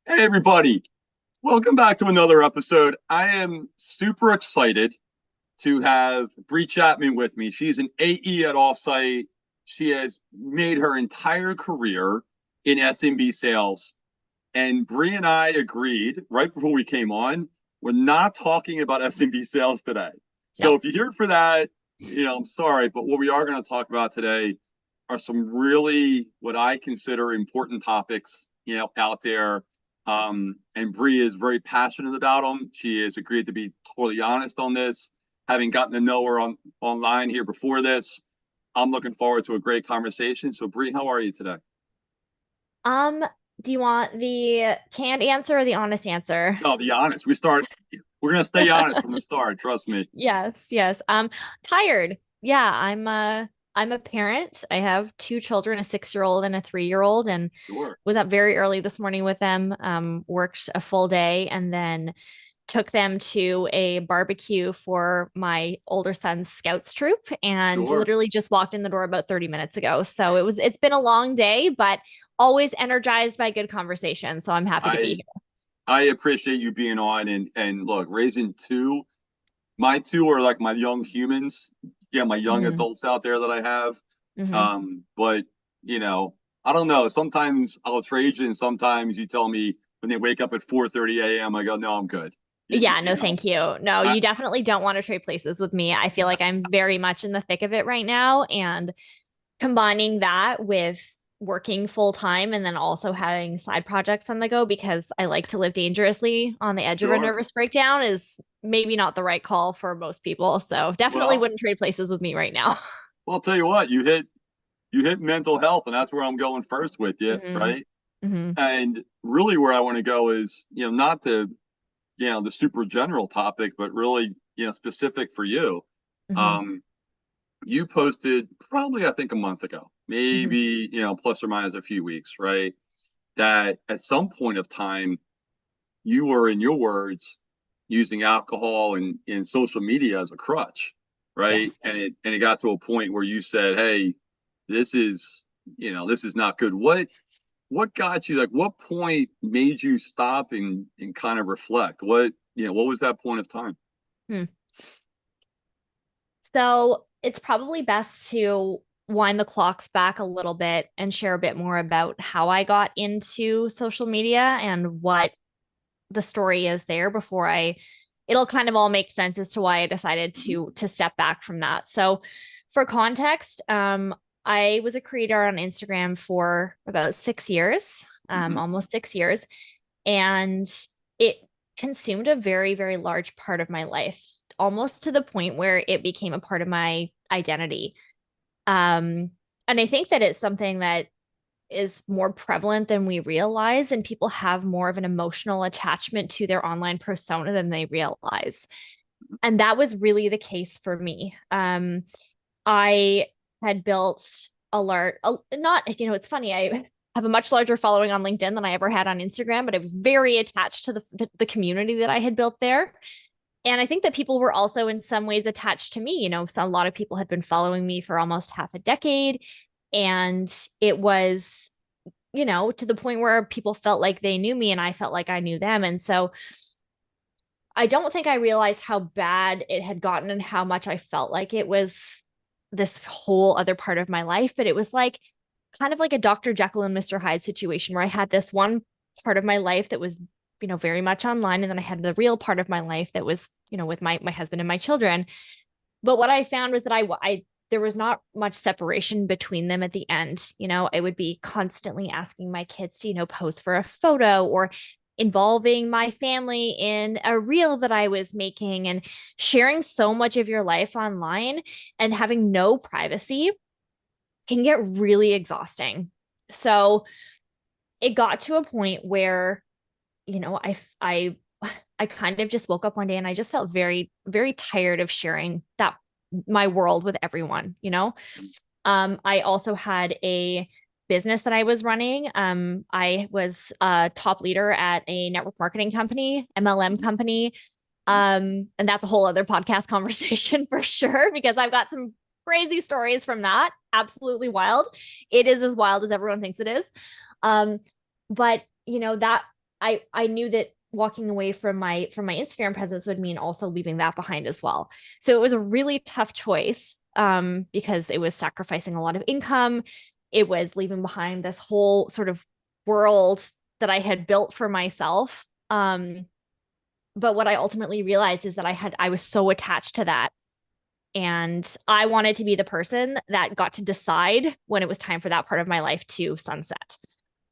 Hey, everybody. Welcome back to another episode. I am super excited to have Bree Chapman with me. She's an AE at Offsite. She has made her entire career in SMB sales. And Bree and I agreed right before we came on, we're not talking about SMB sales today. So No. if you're here for that, I'm sorry, but what we are going to talk about today are some really what I consider important topics, out there. And Bree is very passionate about them. She has agreed to be totally honest on this. Having gotten to know her online here before this, I'm looking forward to a great conversation. So, Bree, how are you today? Um, do you want the canned answer or the honest answer? No, the honest. We're gonna stay honest from the start, trust me. Yes, yes. Tired. Yeah, I'm a parent. I have two children, a 6-year-old and a 3-year-old, and Sure. was up very early this morning with them, worked a full day and then took them to a barbecue for my older son's scouts troop and Sure. literally just walked in the door about 30 minutes ago. So it's been a long day, but always energized by good conversation. So I'm happy to be I here. I appreciate you being on and look, raising two, my two are like my young humans. Yeah, my young Hmm. adults out there that I have. Hmm. But you know, I don't know. Sometimes I'll trade you, and sometimes you tell me when they wake up at 4:30 a.m. I go, no, I'm good. Yeah, You no, know, thank you. No, I you definitely don't want to trade places with me. I feel like I'm very much in the thick of it right now. And combining that with working full time and then also having side projects on the go because I like to live dangerously on the edge of a sure. nervous breakdown is maybe not the right call for most people. So definitely Well, wouldn't trade places with me right now. I'll tell you what, you hit mental health, and that's where I'm going first with you, Hmm. right? Hmm. And really, where I want to go is, not the super general topic, but really, specific for you. Hmm. Um, you posted probably, I think, a month ago, Hmm. maybe, plus or minus a few weeks, right? That at some point of time, you were, in your words, using alcohol and social media as a crutch, right? Yes. And it got to a point where you said, "Hey, this is, this is not good." What got you? Like, what point made you stop and kind of reflect? What was that point of time? Hmm. So it's probably best to wind the clocks back a little bit and share a bit more about how I got into social media and what the story is there before I it'll kind of all make sense as to why I decided to step back from that. So for context, I was a creator on Instagram for about 6 years, Mm-hmm. almost 6 years, and it consumed a very, very large part of my life, almost to the point where it became a part of my identity. Um, and I think that it's something that is more prevalent than we realize, and people have more of an emotional attachment to their online persona than they realize. And that was really the case for me. I had built not, it's funny, I have a much larger following on LinkedIn than I ever had on Instagram, but I was very attached to the community that I had built there. And I think that people were also in some ways attached to me. So a lot of people had been following me for almost half a decade. And it was, to the point where people felt like they knew me and I felt like I knew them. And so I don't think I realized how bad it had gotten and how much I felt like it was this whole other part of my life. But it was like kind of like a Dr. Jekyll and Mr. Hyde situation where I had this one part of my life that was, very much online. And then I had the real part of my life that was, with my husband and my children. But what I found was that I there was not much separation between them at the end. I would be constantly asking my kids to, pose for a photo or involving my family in a reel that I was making and sharing so much of your life online and having no privacy can get really exhausting. So it got to a point where, I kind of just woke up one day and I just felt very, very tired of sharing that my world with everyone. I also had a business that I was running. I was a top leader at a network marketing company, MLM Mm-hmm. company. And that's a whole other podcast conversation for sure, because I've got some crazy stories from that. Absolutely wild. It is as wild as everyone thinks it is. Um, but that I knew that walking away from my Instagram presence would mean also leaving that behind as well. So it was a really tough choice, because it was sacrificing a lot of income. It was leaving behind this whole sort of world that I had built for myself. But what I ultimately realized is that I was so attached to that. And I wanted to be the person that got to decide when it was time for that part of my life to sunset.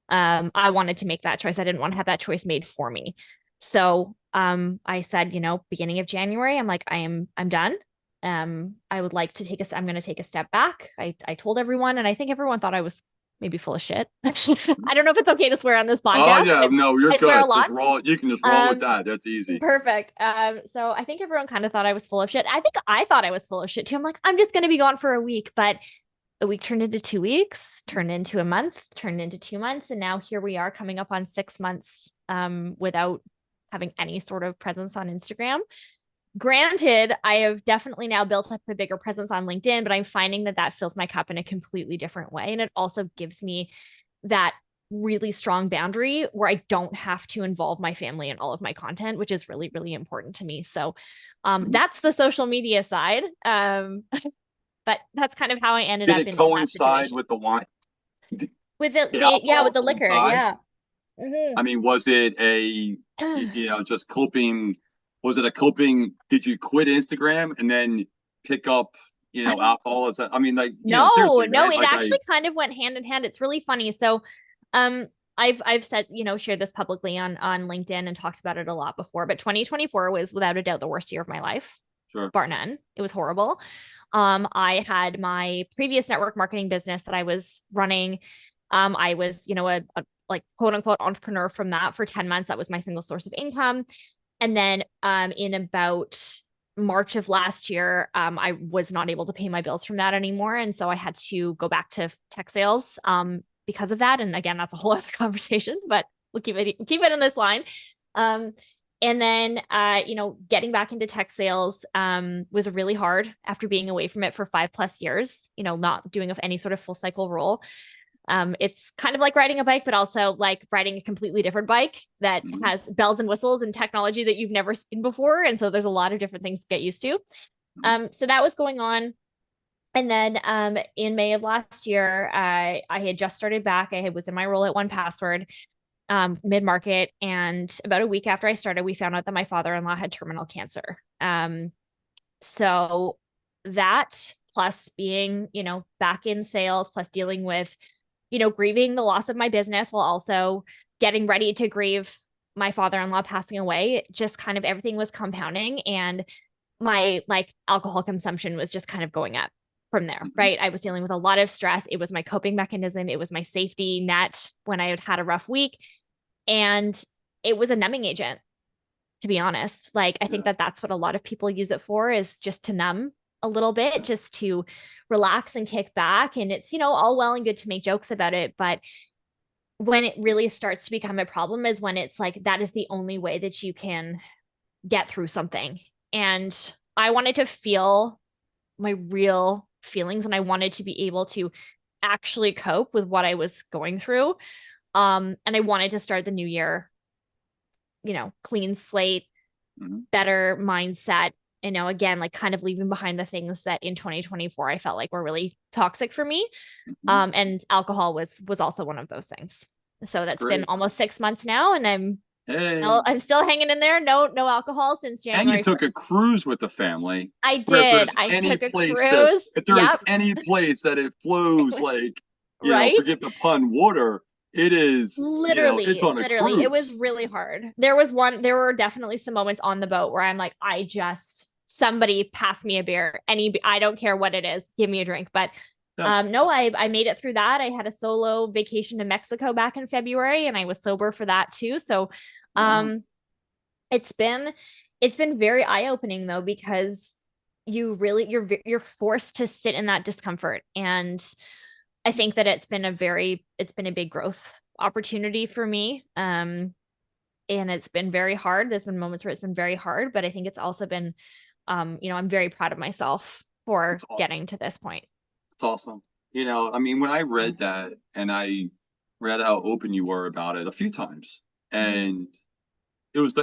I wanted to make that choice. I didn't want to have that choice made for me. So I said, beginning of January, I'm like, I'm done. I would like to I'm going to take a step back. I told everyone, and I think everyone thought I was maybe full of shit. I don't know if it's okay to swear on this Oh podcast, yeah, but no, you're I swear a good. Just lot. roll. You can just roll with Um, that. That's easy. Perfect. So I think everyone kind of thought I was full of shit. I think I thought I was full of shit too. I'm like, I'm just going to be gone for a week, but a week turned into 2 weeks, turned into a month, turned into 2 months, and now here we are coming up on 6 months, without having any sort of presence on Instagram. Granted, I have definitely now built up a bigger presence on LinkedIn, but I'm finding that that fills my cup in a completely different way, and it also gives me that really strong boundary where I don't have to involve my family in all of my content, which is really, really important to me. So that's the social media side. But that's kind of how I ended Did up it in that coincide situation. with the wine? With The yeah, with alcohol the liquor. coincide? Yeah. Mhm. I mean, was it just coping? Was it a coping? Did you quit Instagram and then pick up, alcohol? Is that, I mean, like, No, seriously, no, right? it Like actually kind of went hand in hand. It's really funny. So, um, I've said, shared this publicly on LinkedIn and talked about it a lot before, but 2024 was without a doubt the worst year of my life, sure. bar none. It was horrible. I had my previous network marketing business that I was running. I was, a like quote unquote entrepreneur from that for 10 months. That was my single source of income. And then in about March of last year, I was not able to pay my bills from that anymore. And so I had to go back to tech sales because of that. And again, that's a whole other conversation, but we'll keep it in this line. Um, and then, getting back into tech sales was really hard after being away from it for 5+ years, not doing any sort of full cycle role. It's kind of like riding a bike, but also like riding a completely different bike that Mhm. has bells and whistles and technology that you've never seen before. And so there's a lot of different things to get used to. Mhm. So that was going on. And then in May of last year, I had just started back. Was in my role at 1Password, mid-market. And about a week after I started, we found out that my father-in-law had terminal cancer. So that plus being, back in sales, plus dealing with grieving the loss of my business while also getting ready to grieve my father-in-law passing away. Just kind of everything was compounding, and my like alcohol consumption was just kind of going up from there, Mhm. right? I was dealing with a lot of stress. It was my coping mechanism. It was my safety net when I had had a rough week. And it was a numbing agent, to be honest. Like, I think Yeah. that that's what a lot of people use it for, is just to numb a little bit, just to relax and kick back. And it's, all well and good to make jokes about it. But when it really starts to become a problem is when it's like that is the only way that you can get through something. And I wanted to feel my real feelings, and I wanted to be able to actually cope with what I was going through. And I wanted to start the new year, clean slate, Mhm. better mindset, again, like kind of leaving behind the things that in 2024 I felt like were really toxic for me. Mhm. And alcohol was also one of those things. So That's that's been great. almost 6 months now, and I'm Hey, still hanging in there. No alcohol since and you January took a 1st. cruise with the family, I where did. I took a cruise. if there is Yep. any place that it It flows was like, right. forgive the pun, water, it is, it's Literally, on a literally, it was cruise. really hard. There were definitely some moments on the boat where I'm like, somebody pass me a beer. I don't care what it is, give me a drink. But Yeah. no, I made it through that. I had a solo vacation to Mexico back in February, and I was sober for that too. So, Wow. um, it's been it's been very eye-opening though, because you're forced to sit in that discomfort. And I think that it's been a big growth opportunity for me. And it's been very hard. There's been moments where it's been very hard, but I think it's also been, I'm very proud of myself for It's awesome. getting to this point. It's awesome. I mean, when I read that and I read how open you were about it a few times, Mhm. And it was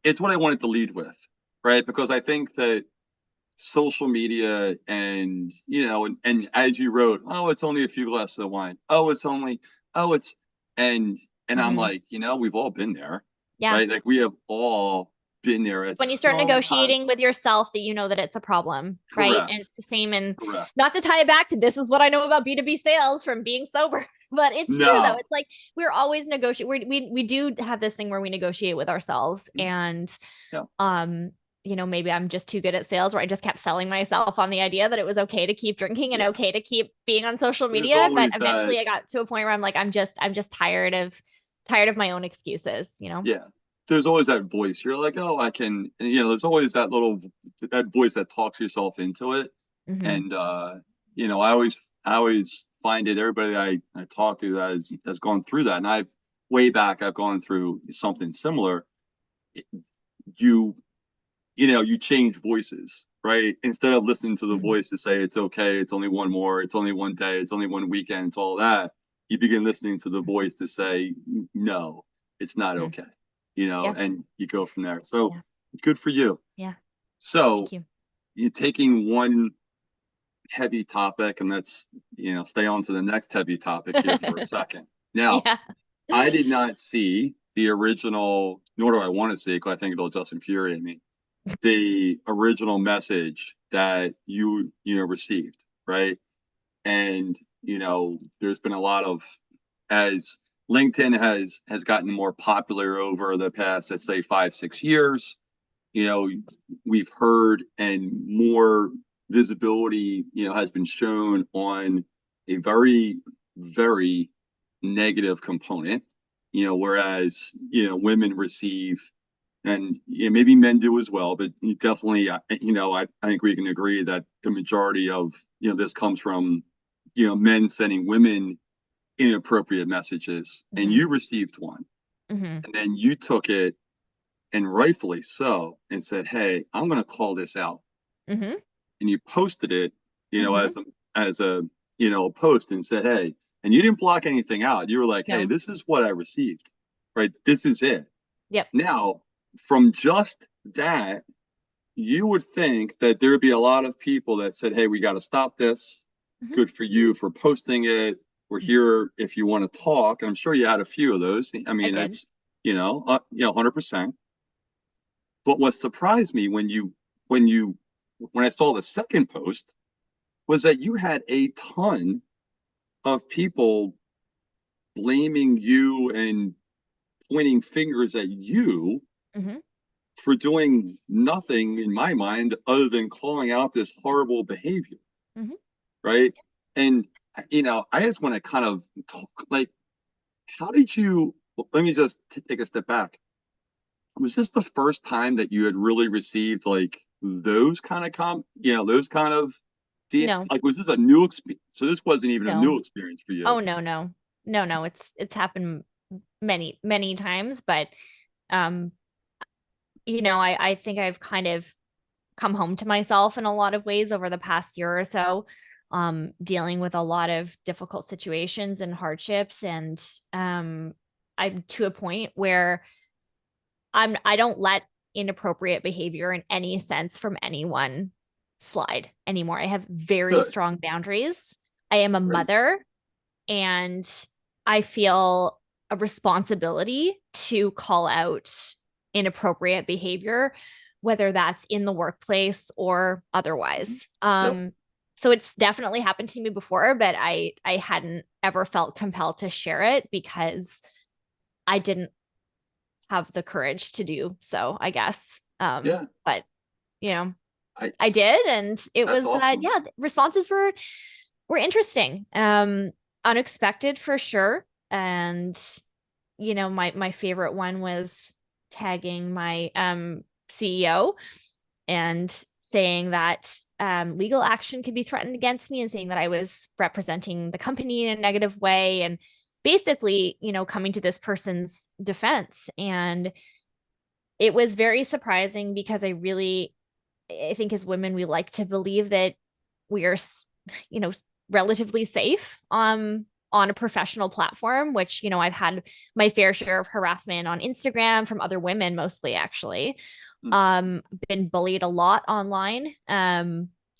it's what I wanted to lead with, right? Because I think that social media and, and as you wrote, oh, it's only a few glasses of wine. Oh, it's only, oh, it's, and, and I'm Mhm. like, we've all been there, Yeah. right? Like we have all been there at When you start some time. negotiating with yourself that you know that it's a problem, right? And Correct. it's the same in, Correct. not to tie it back to this is what I know about B2B sales from being sober, but it's true though. No. It's like we're always negotiating. We do have this thing where we negotiate with ourselves and Yeah. um maybe I'm just too good at sales where I just kept selling myself on the idea that it was okay to keep drinking and Yeah. okay to keep being on social There's media, but always that. eventually I got to a point where I'm like I'm just tired of my own excuses. Yeah. There's always that voice. You're like, oh, I can, and, there's always that voice that talks yourself into it. Hmm. And, I always find it, everybody I talk to that has gone through that. And way back, I've gone through something similar. You, you change voices, right? Instead of listening to the Hmm. voice to say, it's okay, it's only one more, it's only one day, it's only one weekend, it's all that. You begin listening to the voice to say, no, it's not Hmm. okay, Yeah. and you go from there. So Yeah. good for you. Yeah. So Thank you. you're taking one heavy topic and let's, stay on to the next heavy topic here for a second. Now, Yeah. I did not see the original, nor do I want to see it because I think it'll just infuriate me, the original message that you received, right? And there's been a lot of, as LinkedIn has gotten more popular over the past, let's say, 5-6 years. you know we've heard, and more visibility has been shown on a very, very negative component, whereas women receive, and maybe men do as well, but definitely, I think we can agree that the majority of this comes from men sending women inappropriate messages, and Hmm. you received one, Hmm. and then you took it, and rightfully so, and said, hey, I'm going to call this out, Hmm. and you posted it, Hmm. as a a post, and said, hey, and you didn't block anything out. You were like, hey, No. this is what I received, right? This is it. Yep. Now, from just that, you would think that there would be a lot of people that said, hey, we got to stop this. Hmm. Good for you for posting it. We're here if you want to talk. And I'm sure you had a few of those. I I mean, did. it's, 100%. But what surprised me when you when I saw the second post was that you had a ton of people blaming you and pointing fingers at you Hmm. for doing nothing, in my mind, other than calling out this horrible behavior, Hmm. right? And I just want to kind of talk, like, how did you? Let me just take a step back. Was this the first time that you had really received like those kind of those kind of No. like, was this a new experience? So this wasn't even a No. new experience for you. Oh no, no. No, no. It's happened many, many times, but um, I think I've kind of come home to myself in a lot of ways over the past year or so, dealing with a lot of difficult situations and hardships. And I'm to a point where I don't let inappropriate behavior in any sense from anyone slide anymore. I have very Good. strong boundaries. I am a Great. mother and I feel a responsibility to call out inappropriate behavior, whether that's in the workplace or Mhm. otherwise. Yep. So it's definitely happened to me before, but I hadn't ever felt compelled to share it because I didn't have the courage to do so, I guess. Yeah. But you know, I I did, and it That's was awesome. yeah, responses were interesting, unexpected for sure, and my favorite one was tagging my CEO and saying that legal action could be threatened against me and saying that I was representing the company in a negative way and basically coming to this person's defense. And it was very surprising because I think as women we like to believe that we are, you know, relatively safe on a professional platform, which, I've had my fair share of harassment on Instagram from other women, mostly actually. Mm. Been bullied a lot online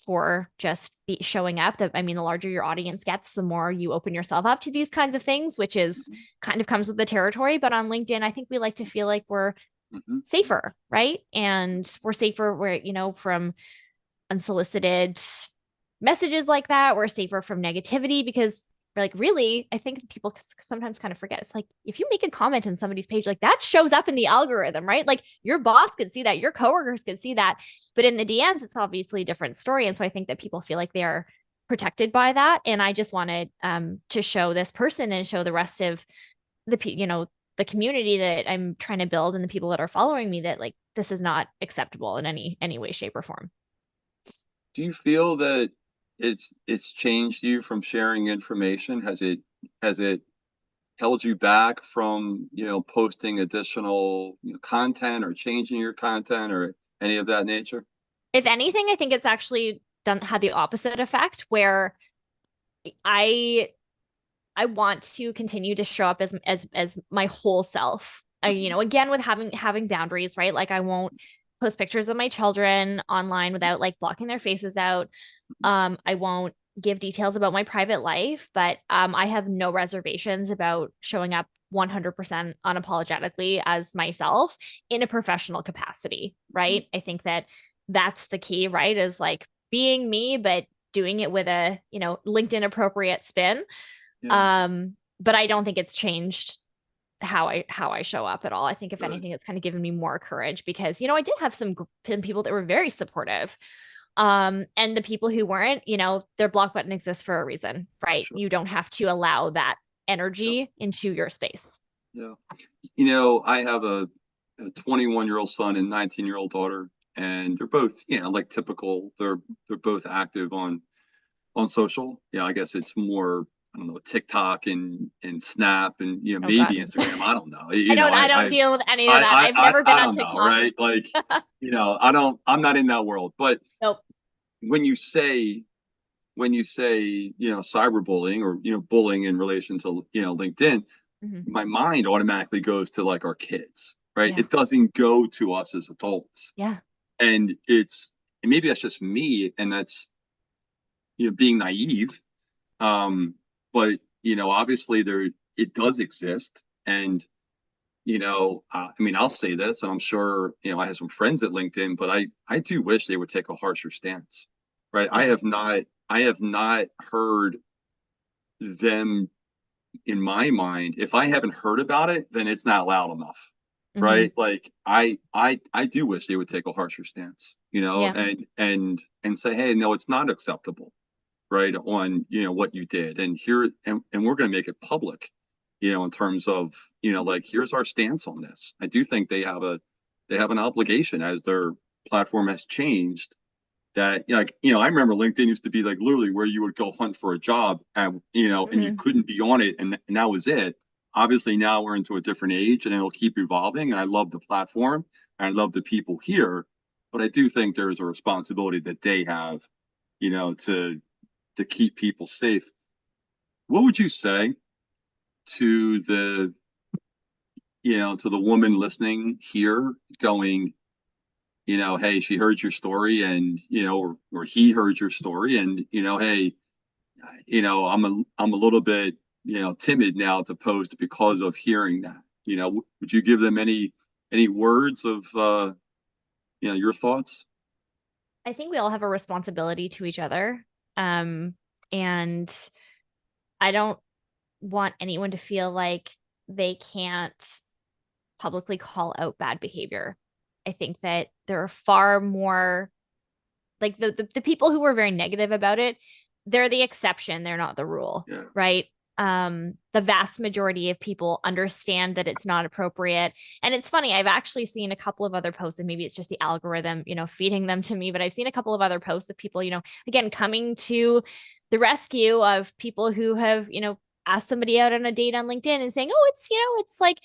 for just showing up. That, I mean, the larger your audience gets, the more you open yourself up to these kinds of things, which is Mhm. kind of comes with the territory. But on LinkedIn, I think we like to feel like we're Mhm. safer, right? And we're safer where, from unsolicited messages like that. We're safer from negativity because, like, really, I think people sometimes kind of forget. It's like if you make a comment on somebody's page, like that shows up in the algorithm, right? Like your boss could see that, your coworkers could see that, but in the DMs, it's obviously a different story. And so I think that people feel like they are protected by that. And I just wanted to show this person and show the rest of the community that I'm trying to build and the people that are following me that, like, this is not acceptable in any way, shape, or form. Do you feel that it's changed you from sharing information? Has it held you back from, posting additional, content or changing your content or any of that nature? If anything, I think it's actually done had the opposite effect where I I want to continue to show up as my whole self. Mhm. Again with having boundaries, right? Like I won't post pictures of my children online without like blocking their faces out. I won't give details about my private life, but I have no reservations about showing up 100% unapologetically as myself in a professional capacity, Mhm. right? I think that that's the key, right? Is like being me, but doing it with a, LinkedIn appropriate spin. Yeah, But I don't think it's changed how I show up at all. I think if good. anything, it's kind of given me more courage because, I did have some people that were very supportive. And the people who weren't, their block button exists for a reason, right? Sure. You don't have to allow that Yeah, energy into your space. yeah. I have a 21-year-old son and 19-year-old daughter, and they're both, like typical. They're both active on social. Yeah, I guess it's more, I don't know, TikTok and Snap and Oh maybe God. Instagram. I don't know. I don't deal with any of that. I've never been I on don't know, TikTok. right? Like, I'm not in that world. But Nope. when you say cyberbullying or bullying in relation to LinkedIn, Mhm. my mind automatically goes to like our kids, right? Yeah. It doesn't go to us as adults. Yeah. And maybe that's just me and that's being naive. um but obviously there it does exist. And I mean, I'll say this, and I'm sure I have some friends at LinkedIn, but I do wish they would take a harsher stance, right? Yeah. I have not heard them, in my mind. If I haven't heard about it, then it's not loud enough, Hmm. right? Like I do wish they would take a harsher stance, Yeah. and say, hey, no, it's not acceptable, right, on what you did, and we're going to make it public, in terms of like, here's our stance on this. I do think they have an obligation, as their platform has changed, that like I remember LinkedIn used to be like literally where you would go hunt for a job, and and you Hmm. couldn't be on it, and that was it. Obviously now we're into a different age, and it'll keep evolving, and I love the platform, and I love the people here, but I do think there's a responsibility that they have, to keep people safe. What would you say to the woman listening here, going, hey, she heard your story, and or he heard your story, and hey, I'm a little bit timid now to post because of hearing that. Would you give them any words of your thoughts? I think we all have a responsibility to each other. Um, and I don't want anyone to feel like they can't publicly call out bad behavior. I think that there are far more like the people who were very negative about it, they're the exception, they're not the rule, Yeah. right? The vast majority of people understand that it's not appropriate. And it's funny, I've actually seen a couple of other posts, and maybe it's just the algorithm, feeding them to me, but I've seen a couple of other posts of people, again, coming to the rescue of people who have, asked somebody out on a date on LinkedIn and saying, oh, it's like,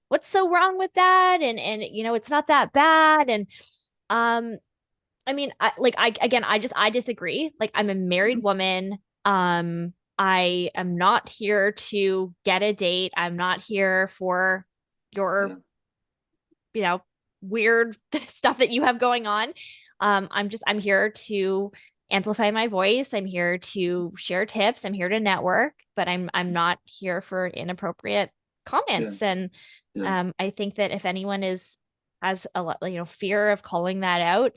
what's so wrong with that? And it's not that bad. And um I mean, I disagree. Like I'm a married Mhm. woman. I am not here to get a date. I'm not here for Yeah. your, you know, weird stuff that you have going on. I'm here to amplify my voice. I'm here to share tips. I'm here to network, but I'm not here for inappropriate Yeah. comments. And Yeah. I think that if anyone has a lot, fear of calling that out,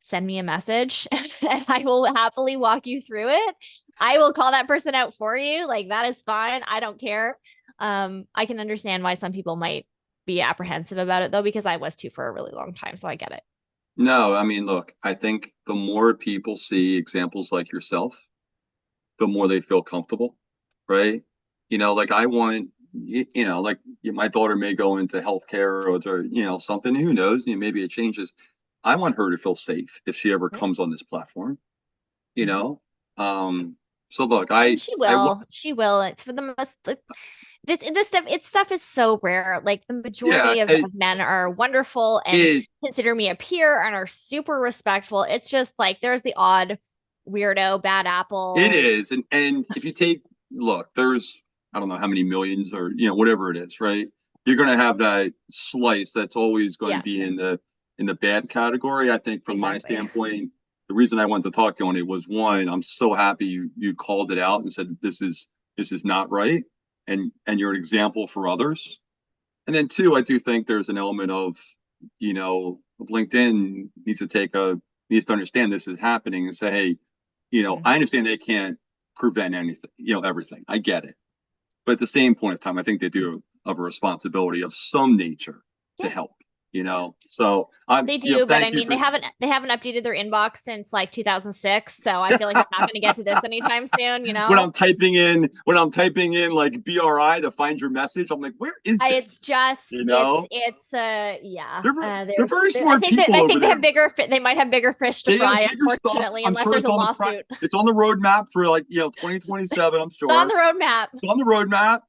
send me a message and I will happily walk you through it. I will call that person out for you. Like that is fine. I don't care. I can understand why some people might be apprehensive about it though, because I was too for a really long time. So I get it. No, I mean, look, I think the more people see examples like yourself, the more they feel comfortable, right? Like I want, like my daughter may go into healthcare or to, something, who knows, maybe it changes. I want her to feel safe if she ever Right. comes on this platform, you Mhm. know? So look, And she will. She will. It's for the most. This stuff is so rare. Like the yeah, majority of men are wonderful and it, consider me a peer and are super respectful. It's just like there's the odd weirdo, bad it apple. is. And if you take, look, there's, I don't know how many millions or, whatever it is, right? You're going to have that slice that's always going to Yeah, be in the bad category. I think from my exactly. standpoint, the reason I wanted to talk to you on it was one, I'm so happy you called it out and said this is not right, and you're an example for others. And then two, I do think there's an element of, LinkedIn needs to understand this is happening and say, hey, I Mhm. understand they can't prevent anything, everything. I get it. But at the same point of time, I think they do have a responsibility of some nature to Yeah, help, yeah. So I'm, They do, but I thank you mean, for, they haven't updated their inbox since like 2006, so I feel like they're not going to get to this anytime soon, you when know? I'm typing in like BRI to find your message, I'm like, where is It's this? just You know, yeah. they're very I smart think that people I over think there. they might have bigger fish to They have fry, bigger stuff. unfortunately, I'm unless sure there's a lawsuit. it's on the roadmap for like 2027. I'm It's on sure the roadmap. it's on the roadmap.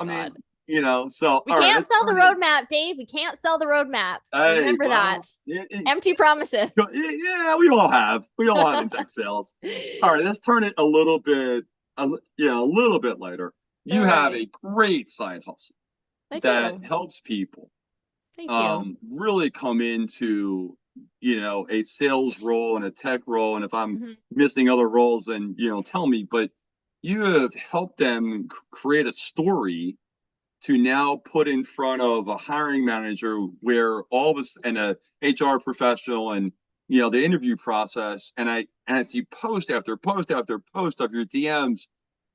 I mean, God. so We all right, can't let's sell the turn it. roadmap, Dave. We can't sell the roadmap. Hey, Remember that. well, Empty promises. yeah, we all have index sales. All right, let's turn it a little bit, a little bit lighter. All You have right. a great side hustle I that do. helps people Thank you. really come into a sales role and a tech role. And if I'm Mhm. missing other roles, then tell me. But you have helped them create a story to now put in front of a hiring manager where all of us and a HR professional and the interview process, and I see post after post after post of your DMs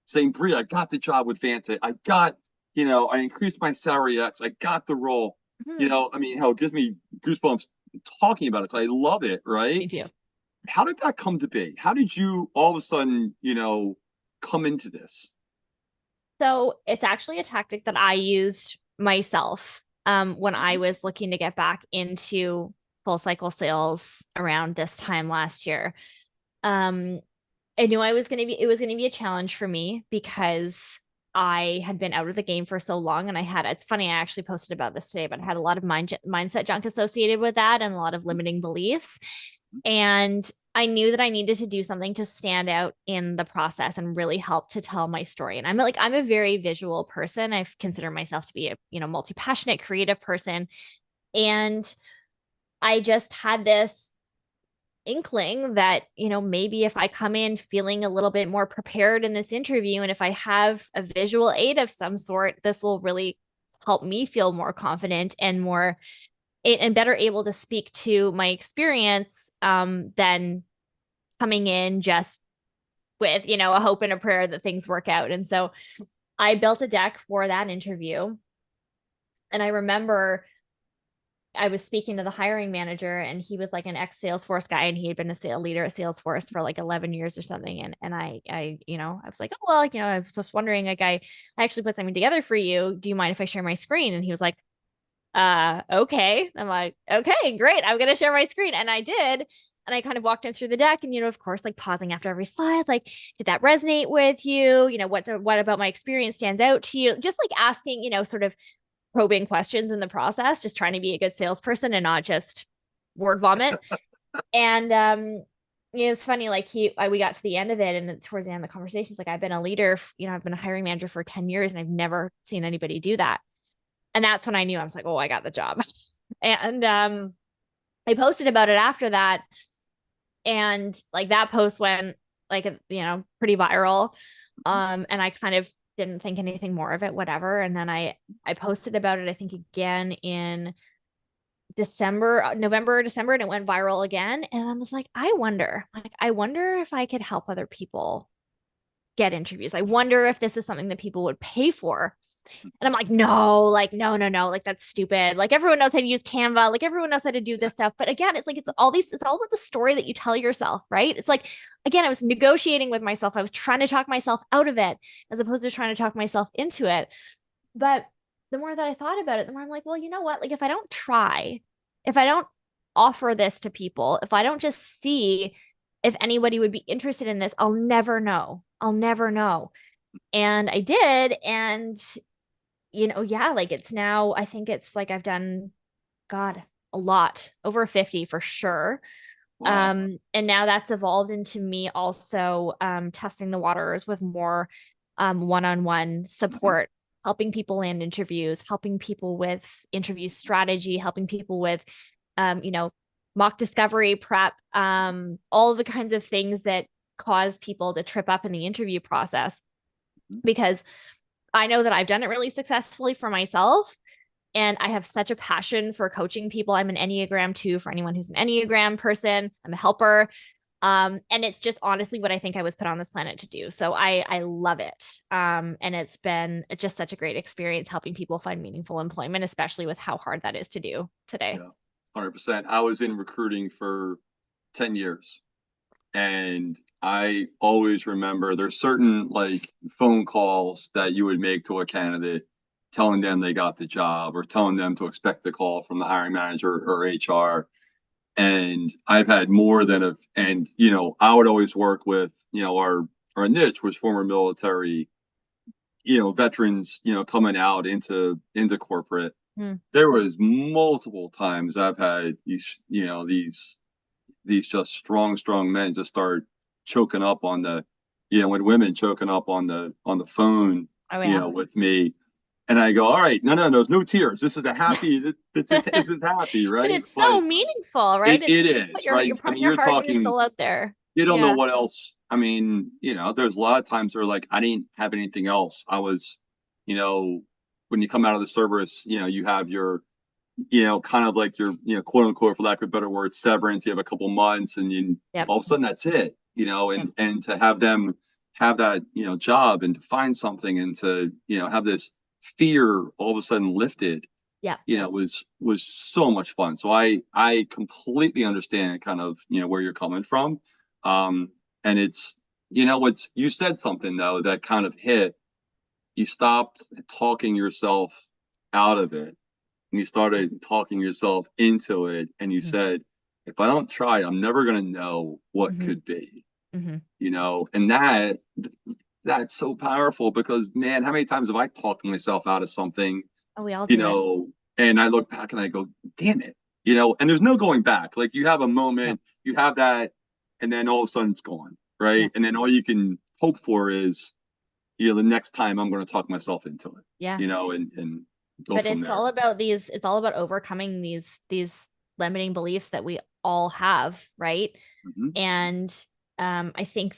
saying, Bree, I got the job with Vanta. I increased my salary X. I got the role. Mhm. I mean, hell, it gives me goosebumps talking about it because I love it, Me right? too. How did that come to be? How did you all of a sudden, come into this? So it's actually a tactic that I used myself when I was looking to get back into full cycle sales around this time last year. Um, I knew it was going to be a challenge for me because I had been out of the game for so long and it's funny, I actually posted about this today, but I had a lot of mindset junk associated with that and a lot of limiting beliefs. And I knew that I needed to do something to stand out in the process and really help to tell my story. And I'm a very visual person. I consider myself to be a, multi-passionate creative person. And I just had this inkling that, maybe if I come in feeling a little bit more prepared in this interview, and if I have a visual aid of some sort, this will really help me feel more confident and more and better able to speak to my experience than coming in just with, a hope and a prayer that things work out. And so I built a deck for that interview. And I remember I was speaking to the hiring manager and he was like an ex Salesforce guy and he had been a sales leader at Salesforce for like 11 years or something. And I was like, oh, well, I was just wondering, like, I actually put something together for you. Do you mind if I share my screen? And he was like, okay. I'm like, okay, great. I'm going to share my screen. And I did. And I kind of walked him through the deck and, of course, like pausing after every slide, like, did that resonate with you? What about my experience stands out to you? Just like asking, sort of probing questions in the process, just trying to be a good salesperson and not just word vomit. And it's funny, like we got to the end of it, and towards the end of the conversation, it's like, I've been a leader, I've been a hiring manager for 10 years and I've never seen anybody do that. And that's when I knew, I was like, oh, I got the job. And I posted about it after that. And like that post went like, pretty viral. And I kind of didn't think anything more of it, whatever. And then I posted about it, I think again in November, December, and it went viral again. And I was like, I wonder if I could help other people get interviews. I wonder if this is something that people would pay for. And I'm like, no, like, no, no, no, like that's stupid. Like everyone knows how to use Canva, like everyone knows how to do this stuff. But again, it's like, it's all about the story that you tell yourself, right? It's like, again, I was negotiating with myself. I was trying to talk myself out of it as opposed to trying to talk myself into it. But the more that I thought about it, the more I'm like, well, you know what? Like if I don't try, if I don't offer this to people, if I don't just see if anybody would be interested in this, I'll never know. I'll never know. And I did. And yeah, like it's now, I think it's like I've done, God, a lot, over 50 for sure. Wow. And now that's evolved into me also testing the waters with more one-on-one support, helping people land interviews, helping people with interview strategy, helping people with, mock discovery prep, all the kinds of things that cause people to trip up in the interview process. Because I know that I've done it really successfully for myself. And I have such a passion for coaching people. I'm an Enneagram 2 for anyone who's an Enneagram person. I'm a helper. And it's just honestly what I think I was put on this planet to do. So I love it. And it's been just such a great experience helping people find meaningful employment, especially with how hard that is to do today. Yeah, 100%. I was in recruiting for 10 years. And I always remember there's certain like phone calls that you would make to a candidate telling them they got the job or telling them to expect the call from the hiring manager or HR. And I've had more than and I would always work with, our niche was former military, veterans, coming out into corporate. There was multiple times I've had these just strong men just start choking up on the, when women choking up on the phone, Oh, yeah. with me. And I go, all right, no, there's no tears. This is a happy, this is happy, right? But it's so meaningful, right? It It's is, right? you're I putting mean, your you're heart and your talking, soul out there. you don't know Yeah. what else. I mean, there's a lot of times where like, I didn't have anything else. I was, when you come out of the service, you have your, kind of like your, quote unquote, for lack of a better word, severance. You have a couple months, and Yep. all of a sudden that's it. Yep. And to have them have that, job and to find something and to, have this fear all of a sudden lifted, Yeah. Was so much fun. So I completely understand kind of, where you're coming from. And it's, what's you said something though that kind of hit. You stopped talking yourself out of it and you started talking yourself into it, and you said, if I don't try, I'm never going to know what could be. And that's so powerful because, man, how many times have I talked myself out of something, Oh, we all do it. and I look back and I go, damn it, and there's no going back. Like you have a moment, you have that, and then all of a sudden it's gone, right? Yeah. And then all you can hope for is, the next time I'm going to talk myself into it, Yeah. and go But from it's there. all about it's all about overcoming these limiting beliefs that we all have, right? And I think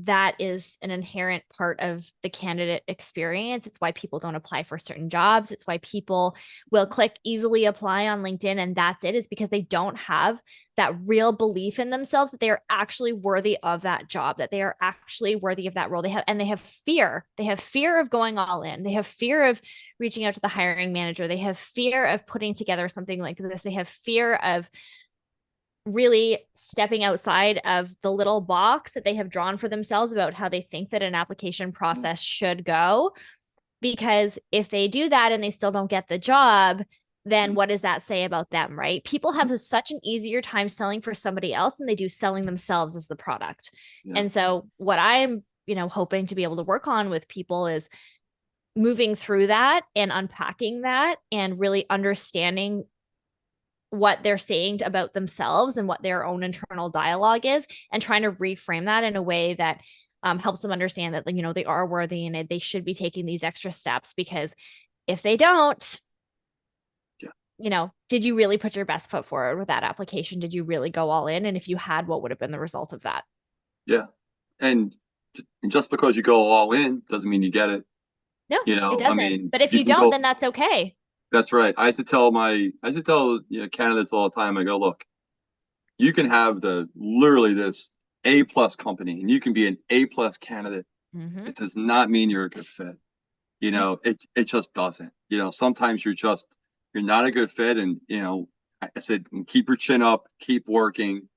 that is an inherent part of the candidate experience. It's why people don't apply for certain jobs. It's why people will click easily apply on LinkedIn and that's it, is because they don't have that real belief in themselves that they are actually worthy of that job, that they are actually worthy of that role. They have fear. They have fear of going all in. They have fear of reaching out to the hiring manager. They have fear of putting together something like this. They have fear of really stepping outside of the little box that they have drawn for themselves about how they think that an application process should go. Because if they do that and they still don't get the job, then what does that say about them, right? People have such an easier time selling for somebody else than they do selling themselves as the product. And so what I'm, hoping to be able to work on with people is moving through that and unpacking that and really understanding what they're saying about themselves and what their own internal dialogue is, and trying to reframe that in a way that helps them understand that, you know, they are worthy and they should be taking these extra steps. Because if they don't, Yeah. you know, did you really put your best foot forward with that application? Did you really go all in? And if you had, what would have been the result of that? Yeah. And just because you go all in doesn't mean you get it. No, You it know, I doesn't. mean, But if you you can don't, go. then that's okay. That's right. I used to tell candidates all the time. I go, look, you can have literally this A+ company, and you can be an A+ candidate. Mm-hmm. It does not mean you're a good fit. Yeah. It just doesn't. Sometimes you're not a good fit, and I said, keep your chin up, keep working,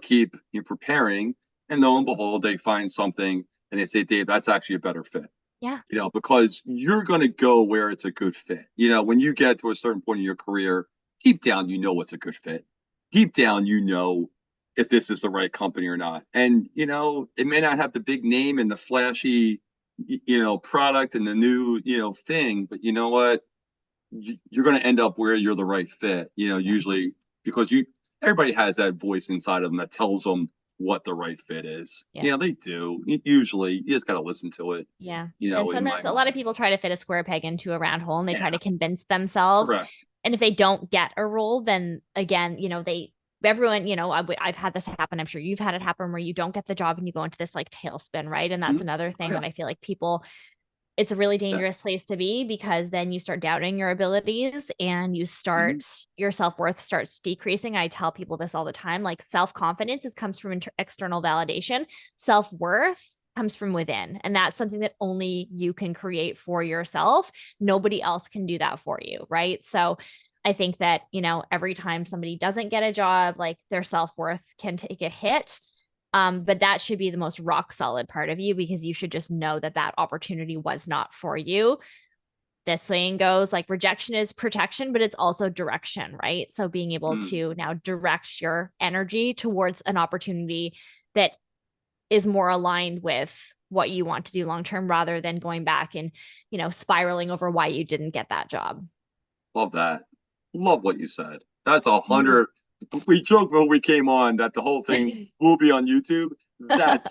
keep you preparing, and lo and behold, they find something, and they say, Dave, that's actually a better fit. Yeah. Because you're going to go where it's a good fit. When you get to a certain point in your career, deep down, you know what's a good fit. Deep down, you know if this is the right company or not. And, it may not have the big name and the flashy, product and the new, thing, but you know what? You're going to end up where you're the right fit, Yeah. usually because everybody has that voice inside of them that tells them what the right fit is. Yeah. They do. Usually, you just got to listen to it Yeah. And in my sometimes a lot of mind. people try to fit a square peg into a round hole, and they try Yeah, to convince themselves. correct. And if they don't get a role, then again, you know, everyone, you know, I've had this happen. I'm sure you've had it happen where you don't get the job and you go into this like tailspin, right? And that's Mhm. another Oh, thing yeah, that I feel like it's a really yeah. dangerous place to be, because then you start doubting your abilities and Mhm. your self-worth starts decreasing. I tell people this all the time, like self-confidence comes from external validation. Self-worth comes from within, and that's something that only you can create for yourself. Nobody else can do that for you, right? So I think that, you know, every time somebody doesn't get a job, like their self-worth can take a hit. But that should be the most rock solid part of you, because you should just know that that opportunity was not for you. This saying goes like rejection is protection, but it's also direction, right? So being able Mm. to now direct your energy towards an opportunity that is more aligned with what you want to do long term, rather than going back and, you know, spiraling over why you didn't get that job. Love that. Love what you said. That's Mhm. 100. We joked when we came on that the whole thing will be on YouTube. That's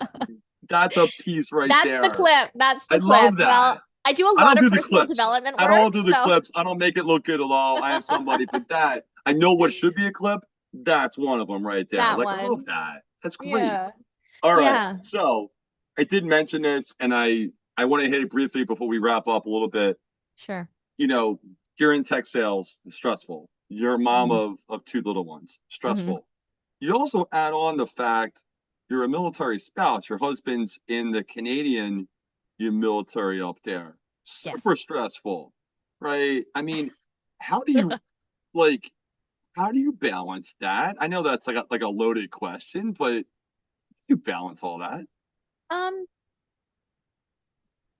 that's a piece right That's the there. clip. That's I the clip. love that. Well, I do a I lot don't of do the personal clips. development I don't work. do the So clips. I don't make it look good at all. I am somebody, but that I know what should be a clip. That's one of them right there. that Like I love one. that. That's great. Yeah. All right. Yeah. So I did mention this, and I want to hit it briefly before we wrap up a little bit. Sure. You know, you're in tech sales, stressful. You're a mom Mm-hmm. of two little ones, Mm-hmm. stressful. You also add on the fact you're a military spouse. Your husband's in the Canadian military up there. Yes. Super stressful, right? I mean, how do you like how do you balance that? I know that's like a loaded question, but you balance all that. Um,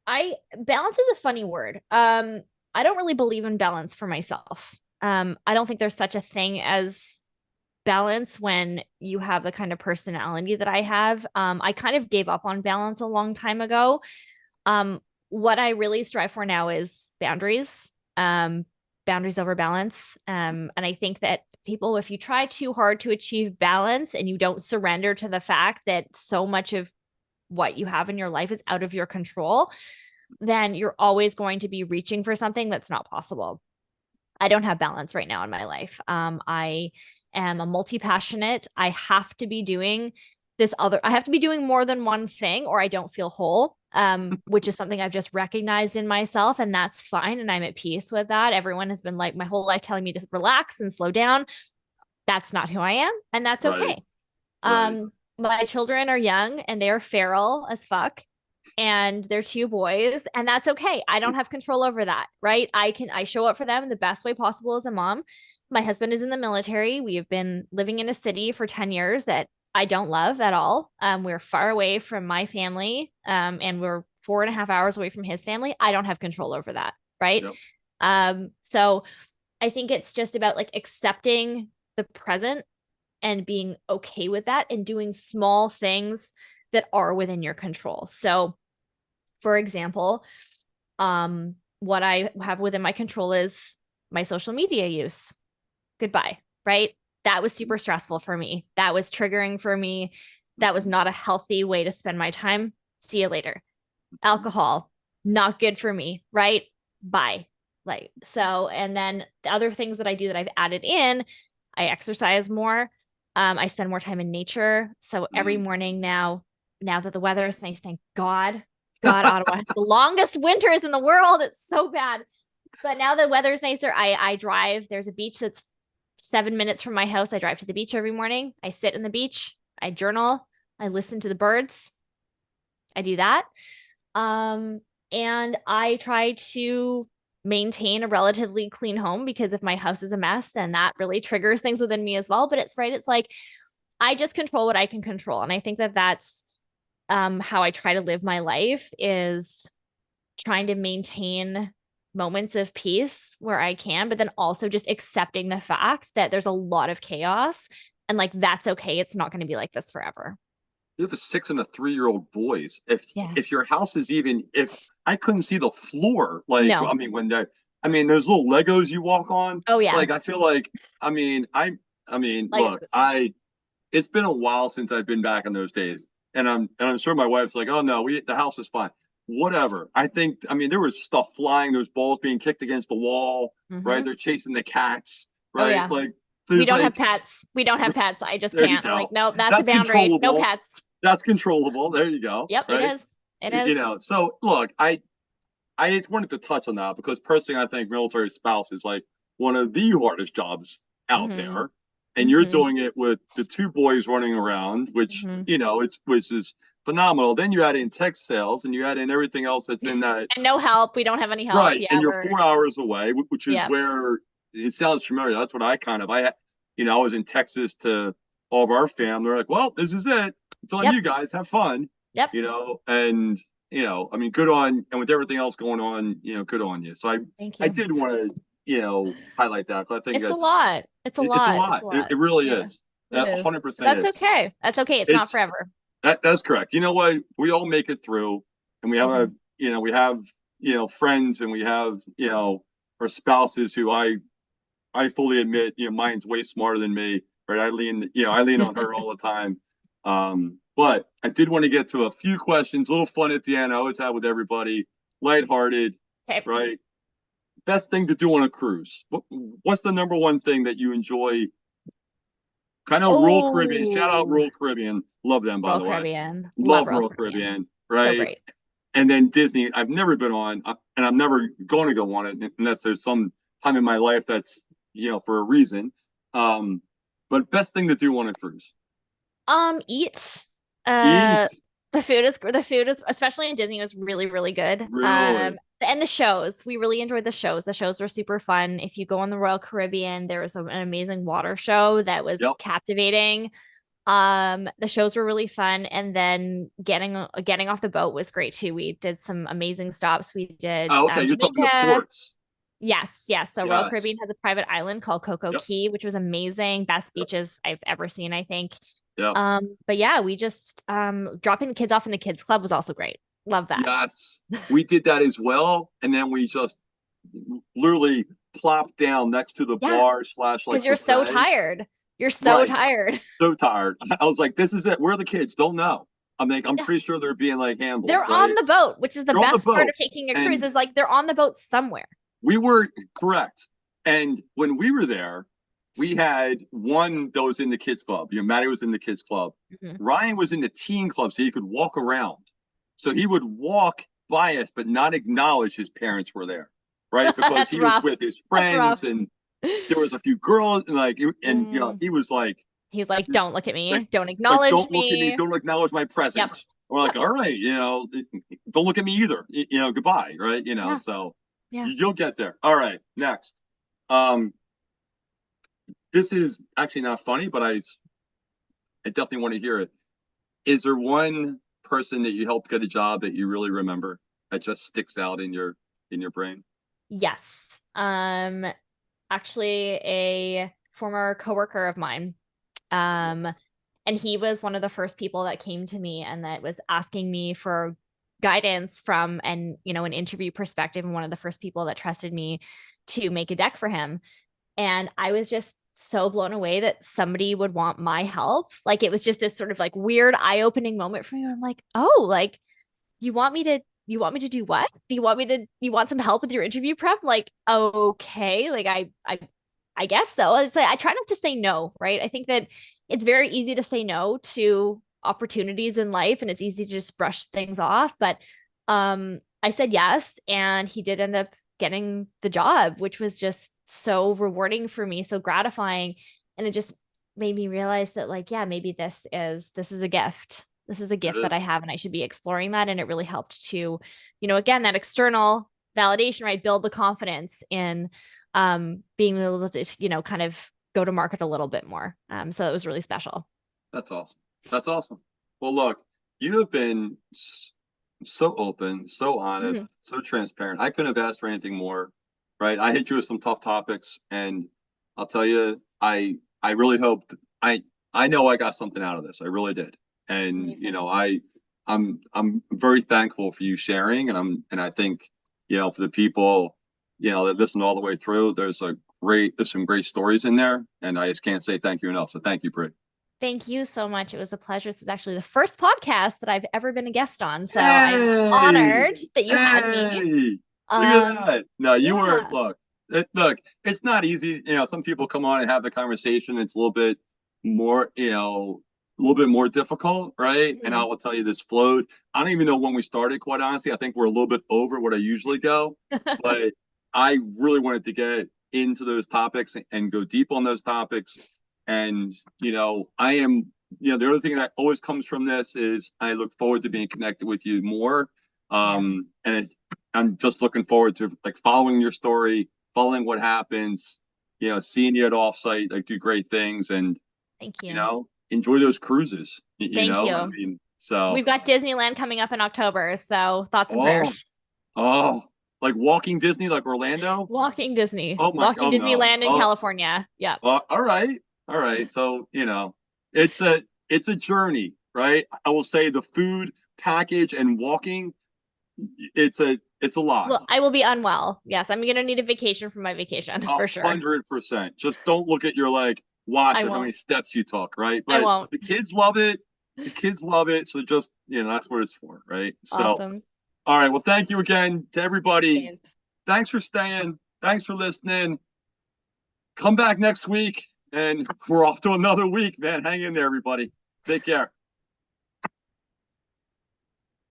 I balance is a funny word. I don't really believe in balance for myself. I don't think there's such a thing as balance when you have the kind of personality that I have. I kind of gave up on balance a long time ago. Um, what I really strive for now is boundaries. Boundaries over balance. And I think that people, if you try too hard to achieve balance and you don't surrender to the fact that so much of what you have in your life is out of your control, then you're always going to be reaching for something that's not possible. I don't have balance right now in my life. I am a multi-passionate. I have to be doing more than one thing or I don't feel whole, which is something I've just recognized in myself. And that's fine. And I'm at peace with that. Everyone has been like my whole life telling me to relax and slow down. That's not who I am. And that's Right, okay. right, My children are young and they're feral as fuck, and they're two boys, and that's okay. I don't have control over that, right? I show up for them in the best way possible as a mom. My husband is in the military. We have been living in a city for 10 years that I don't love at all. We're far away from my family, and we're 4.5 hours away from his family. I don't have control over that, right? yep. So I think it's just about like accepting the present and being okay with that and doing small things that are within your control. So, for example, what I have within my control is my social media use. Goodbye. right? That was super stressful for me. That was triggering for me. That was not a healthy way to spend my time. See you later. Alcohol, not good for me, right? Bye. Like, so, and then the other things that I do that I've added in, I exercise more. I spend more time in nature. So every Mm. morning now that the weather is nice, thank God. God, Ottawa has the longest winters in the world. It's so bad. But now the weather's nicer. I drive. There's a beach that's 7 minutes from my house. I drive to the beach every morning. I sit in the beach. I journal. I listen to the birds. I do that. Um, and I try to maintain a relatively clean home because if my house is a mess, then that really triggers things within me as well. But it's right. It's like I just control what I can control. And I think that that's how I try to live my life is trying to maintain moments of peace where I can, but then also just accepting the fact that there's a lot of chaos and like that's okay. It's not going to be like this forever. You have a 6 and a 3-year-old boys. Yeah. If your house is even if I couldn't see the floor, like No. I mean when the I mean those little Legos you walk on, Oh yeah. like I feel like I mean Like look, I it's been a while since I've been back in those days. And I'm sure my wife's like, oh no, we the house was fine. Whatever. I mean there was stuff flying, there's balls being kicked against the wall, right? mhm. They're chasing the cats, Oh right? yeah. Like We there's don't have like pets. We don't have pets. I just there you can't. I'm like, go. nope, that's a That's boundary. No controllable. pets. That's controllable. There you go. Yep, it Right. is. It is. So look, I just wanted to touch on that because personally, I think military spouse is like one of the hardest jobs out Mm-hmm. there. And you're Mm-hmm. doing it with the two boys running around, which, Mm-hmm. it's which is phenomenal. Then you add in tech sales and you add in everything else that's in that. And no help. We don't have any help. Right. Yeah, And you're we're 4 hours away, which is yeah. where it sounds familiar. That's what I was in Texas to all of our family. They're like, well, this is it. It's on Yep. you guys. Have fun, Yep. and I mean, good on, and with everything else going on, good on you. So Thank I you. did want to, highlight that because I think It's a lot. It's a it's a lot. It's lot. a It, lot. it really Yeah, is. it A is. hundred But percent that's is. okay. That's okay. It's not It's forever. that's correct. You know what? We all make it through, and we have Mhm. we have, friends, and we have, our spouses who I fully admit, mine's way smarter than me, right? I lean on her all the time. But I did want to get to a few questions, a little fun at the end. I always have with everybody, lighthearted, Okay. right? Best thing to do on a cruise. What's the number one thing that you enjoy? Kind of Royal Caribbean. Shout out Oh, Royal Caribbean. Love them, by Royal the way. Caribbean. Love Love Royal Royal Caribbean. Caribbean, So right? great. And then Disney, I've never been on, and I'm never going to go on it unless there's some time in my life that's, for a reason. Um, but best thing to do on a cruise. Eat. Eat, The food is especially in Disney was really, really good. really. And the shows. We really enjoyed the shows. The shows were super fun. If you go on the Royal Caribbean, there was an amazing water show that was Yep. captivating. The shows were really fun, and then getting off the boat was great too. We did some amazing stops. We did Oh, okay. You're talking the Jamaica. ports. Yes, yes. So Royal Caribbean Yes. has a private island called Coco Yep. Key, which was amazing. Best Yep. beaches I've ever seen, I think. Yep. But yeah, we just dropping the kids off in the kids club was also great. Love that. Yes. We did that as well. And then we just literally plopped down next to the Yeah, bar slash because like you're so buffet. tired. You're so Right. tired. So tired. I was like, this is it. Where are the kids? Don't know. I'm Yeah. pretty sure they're being like handled, They're on right? the boat, which is the They're on the best part boat. of taking a cruise And is like they're on the boat somewhere. we were correct. And when we were there, we had one that was in the kids club. Maddie was in the kids club. Mhm. Ryan was in the teen club, so he could walk around. So he would walk by us, but not acknowledge his parents were there, right? Because That's he was rough. with his That's rough. friends, and there was a few girls, and Mm. he was He's like, don't look at like, me. Don't acknowledge don't look at me, me. don't acknowledge my Yep. presence. We're like, Yep. all right, don't look at me either. Goodbye, right? Yeah. So Yeah. you'll get there. All right, next. Um, this is actually not funny, but I definitely want to hear it. Is there one person that you helped get a job that you really remember that just sticks out in your brain? Yes. Actually a former coworker of mine. Um, and he was one of the first people that came to me and that was asking me for guidance from an interview perspective, and one of the first people that trusted me to make a deck for him. And I was just so blown away that somebody would want my help. Like it was just this sort of like weird eye-opening moment for me. I'm like, oh, like you want me to do what? Do you want some help with your interview prep? Like, okay, like I guess so. It's like I try not to say no, right? I think that it's very easy to say no to opportunities in life and it's easy to just brush things off. But I said yes, and he did end up getting the job, which was just so rewarding for me, so gratifying. And it just made me realize that like, yeah, maybe this is a gift. This is a It gift that I is. have, and I should be exploring that. And it really helped to, again, that external validation, right? Build the confidence in being able to, kind of go to market a little bit more. So it was really special. That's awesome. That's awesome. Well, look, you have been so open, so honest, Mhm. so transparent. I couldn't have asked for anything more, right? I hit you with some tough topics, and I'll tell you, I really hope I know I got something out of this. I really did, and Amazing. I'm very thankful for you sharing, and I think for the people that listen all the way through, there's some great stories in there, and I just can't say thank you enough. So thank you, Brie. Thank you so much. It was a pleasure. This is actually the first podcast that I've ever been a guest on. So I'm Hey, honored that you had me. hey, look at Um, that. No, you were, yeah. look, it's not easy. Some people come on and have the conversation. It's a little bit more, a little bit more difficult, right? And I Mhm. will tell you this flowed. I don't even know when we started, quite honestly. I think we're a little bit over what I usually go, but I really wanted to get into those topics and go deep on those topics. And, I am the other thing that always comes from this is I look forward to being connected with you more. Yes. And I'm just looking forward to like following your story, following what happens, seeing you at offsite, like do great things and, Thank you. enjoy those cruises, Thank I you. mean, so, We've got Disneyland coming up in October. So thoughts and oh, prayers. oh, like walking Disney, like Orlando. Walking Disney. Oh my, Walking oh no. Disneyland in Oh, California. Yeah. all right. All right. So, it's a journey, right? I will say the food package and walking, it's a lot. Well, I will be unwell. Yes, I'm gonna need a vacation from my vacation A for sure. 100%. Just don't look at your like watch I or how many won't. steps you took, right? I But won't. the kids love it. The kids love it. So just, that's what it's for, right? So, Awesome. all right. Well, thank you again to everybody. Same. Thanks for staying. Thanks for listening. Come back next week and we're off to another week, man. Hang in there, everybody. Take care.